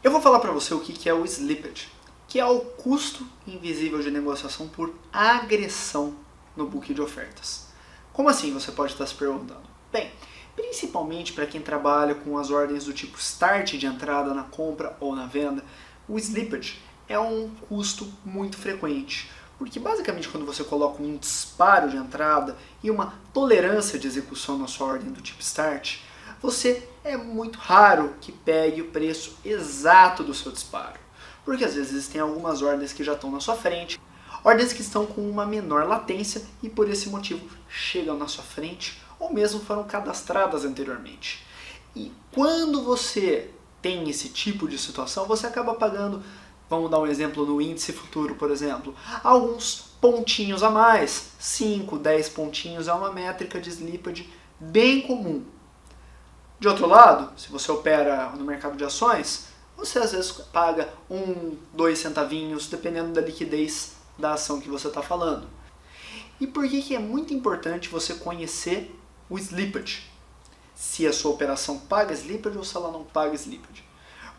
Eu vou falar para você o que é o slippage, que é o custo invisível de negociação por agressão no book de ofertas. Como assim, você pode estar se perguntando? Bem, principalmente para quem trabalha com as ordens do tipo start de entrada na compra ou na venda, o slippage é um custo muito frequente. Porque basicamente quando você coloca um disparo de entrada e uma tolerância de execução na sua ordem do tipo start, você é muito raro que pegue o preço exato do seu disparo. Porque às vezes tem algumas ordens que já estão na sua frente, ordens que estão com uma menor latência e por esse motivo chegam na sua frente ou mesmo foram cadastradas anteriormente. E quando você tem esse tipo de situação, você acaba pagando, vamos dar um exemplo no índice futuro, por exemplo, alguns pontinhos a mais, 5, 10 pontinhos é uma métrica de slippage bem comum. De outro lado, se você opera no mercado de ações, você às vezes paga 1, 2 centavinhos, dependendo da liquidez da ação que você está falando. E por que é muito importante você conhecer o slippage? Se a sua operação paga slippage ou se ela não paga slippage.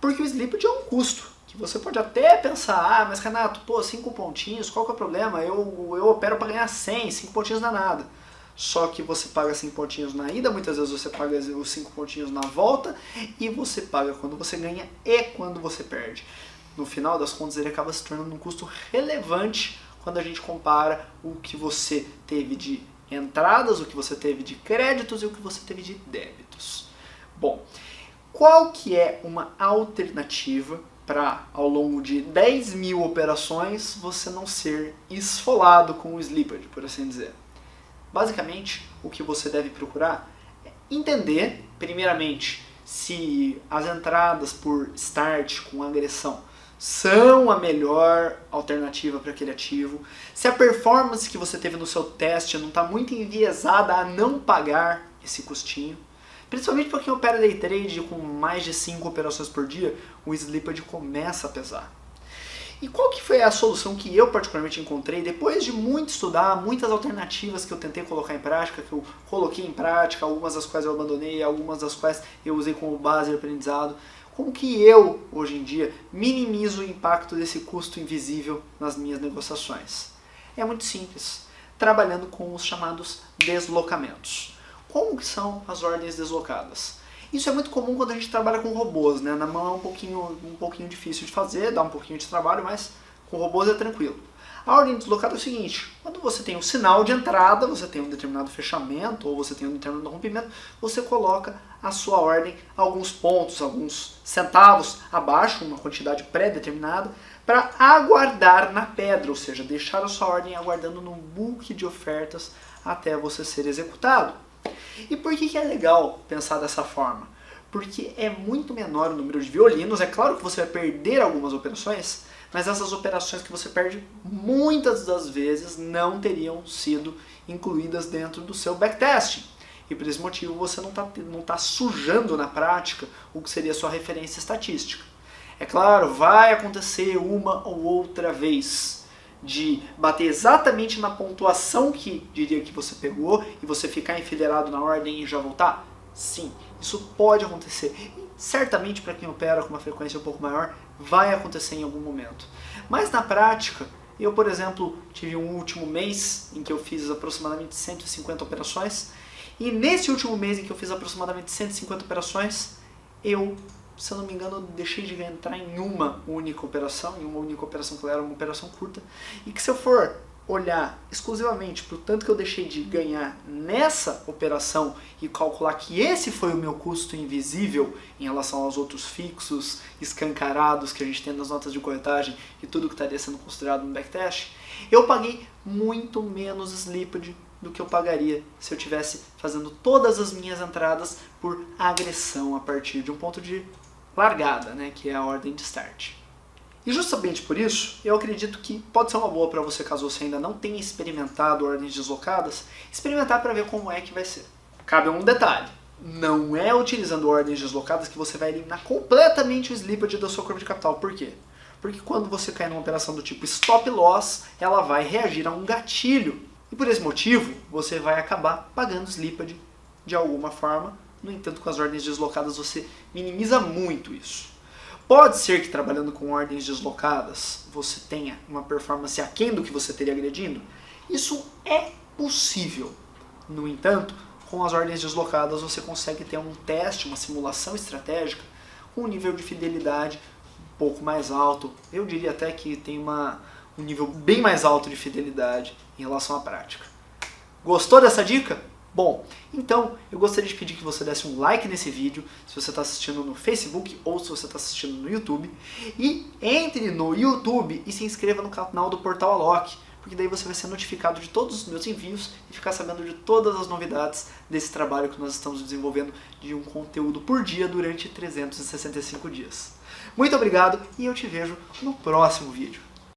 Porque o slippage é um custo, que você pode até pensar, mas Renato, 5 pontinhos, qual que é o problema? Eu opero para ganhar 100, 5 pontinhos não é nada. Só que você paga 5 pontinhos na ida, muitas vezes você paga os 5 pontinhos na volta, e você paga quando você ganha e quando você perde. No final das contas, ele acaba se tornando um custo relevante quando a gente compara o que você teve de entradas, o que você teve de créditos e o que você teve de débitos. Bom, qual que é uma alternativa para, ao longo de 10 mil operações, você não ser esfolado com o slippage, por assim dizer? Basicamente, o que você deve procurar é entender, primeiramente, se as entradas por start com agressão são a melhor alternativa para aquele ativo, se a performance que você teve no seu teste não está muito enviesada a não pagar esse custinho. Principalmente para quem opera day trade com mais de 5 operações por dia, o slippage começa a pesar. E qual que foi a solução que eu particularmente encontrei depois de muito estudar, muitas alternativas que eu tentei colocar em prática, que eu coloquei em prática, algumas das quais eu abandonei, algumas das quais eu usei como base de aprendizado. Como que eu, hoje em dia, minimizo o impacto desse custo invisível nas minhas negociações? É muito simples, trabalhando com os chamados deslocamentos. Como que são as ordens deslocadas? Isso é muito comum quando a gente trabalha com robôs, né? Na mão é um pouquinho difícil de fazer, dá um pouquinho de trabalho, mas com robôs é tranquilo. A ordem deslocada é o seguinte: quando você tem um sinal de entrada, você tem um determinado fechamento ou você tem um determinado rompimento, você coloca a sua ordem alguns pontos, alguns centavos abaixo, uma quantidade pré-determinada, para aguardar na pedra, ou seja, deixar a sua ordem aguardando num book de ofertas até você ser executado. E por que é legal pensar dessa forma? Porque é muito menor o número de violinos. É claro que você vai perder algumas operações, mas essas operações que você perde muitas das vezes não teriam sido incluídas dentro do seu backtesting. E por esse motivo você não tá sujando na prática o que seria a sua referência estatística. É claro, vai acontecer uma ou outra vez de bater exatamente na pontuação que diria que você pegou e você ficar enfileirado na ordem e já voltar? Sim, isso pode acontecer. E certamente para quem opera com uma frequência um pouco maior, vai acontecer em algum momento. Mas na prática, eu, por exemplo, tive um último mês em que eu fiz aproximadamente 150 operações, e nesse último mês em que eu fiz aproximadamente 150 operações, eu, se eu não me engano, deixei de entrar em uma única operação que era uma operação curta, e que se eu for olhar exclusivamente para o tanto que eu deixei de ganhar nessa operação e calcular que esse foi o meu custo invisível em relação aos outros fixos escancarados que a gente tem nas notas de corretagem e tudo que estaria sendo considerado no backtest, eu paguei muito menos slippage do que eu pagaria se eu estivesse fazendo todas as minhas entradas por agressão a partir de um ponto de largada, né, que é a ordem de start. E justamente por isso, eu acredito que pode ser uma boa para você, caso você ainda não tenha experimentado ordens deslocadas, experimentar para ver como é que vai ser. Cabe um detalhe: não é utilizando ordens deslocadas que você vai eliminar completamente o slippage da sua curva de capital. Por quê? Porque quando você cai numa operação do tipo stop loss, ela vai reagir a um gatilho. E por esse motivo, você vai acabar pagando slippage de alguma forma. No entanto, com as ordens deslocadas você minimiza muito isso. Pode ser que trabalhando com ordens deslocadas você tenha uma performance aquém do que você teria agredindo? Isso é possível. No entanto, com as ordens deslocadas você consegue ter um teste, uma simulação estratégica com um nível de fidelidade um pouco mais alto. Eu diria até que tem um nível bem mais alto de fidelidade em relação à prática. Gostou dessa dica? Bom, então eu gostaria de pedir que você desse um like nesse vídeo, se você está assistindo no Facebook ou se você está assistindo no YouTube, e entre no YouTube e se inscreva no canal do Portal Alok, porque daí você vai ser notificado de todos os meus envios e ficar sabendo de todas as novidades desse trabalho que nós estamos desenvolvendo de um conteúdo por dia durante 365 dias. Muito obrigado e eu te vejo no próximo vídeo.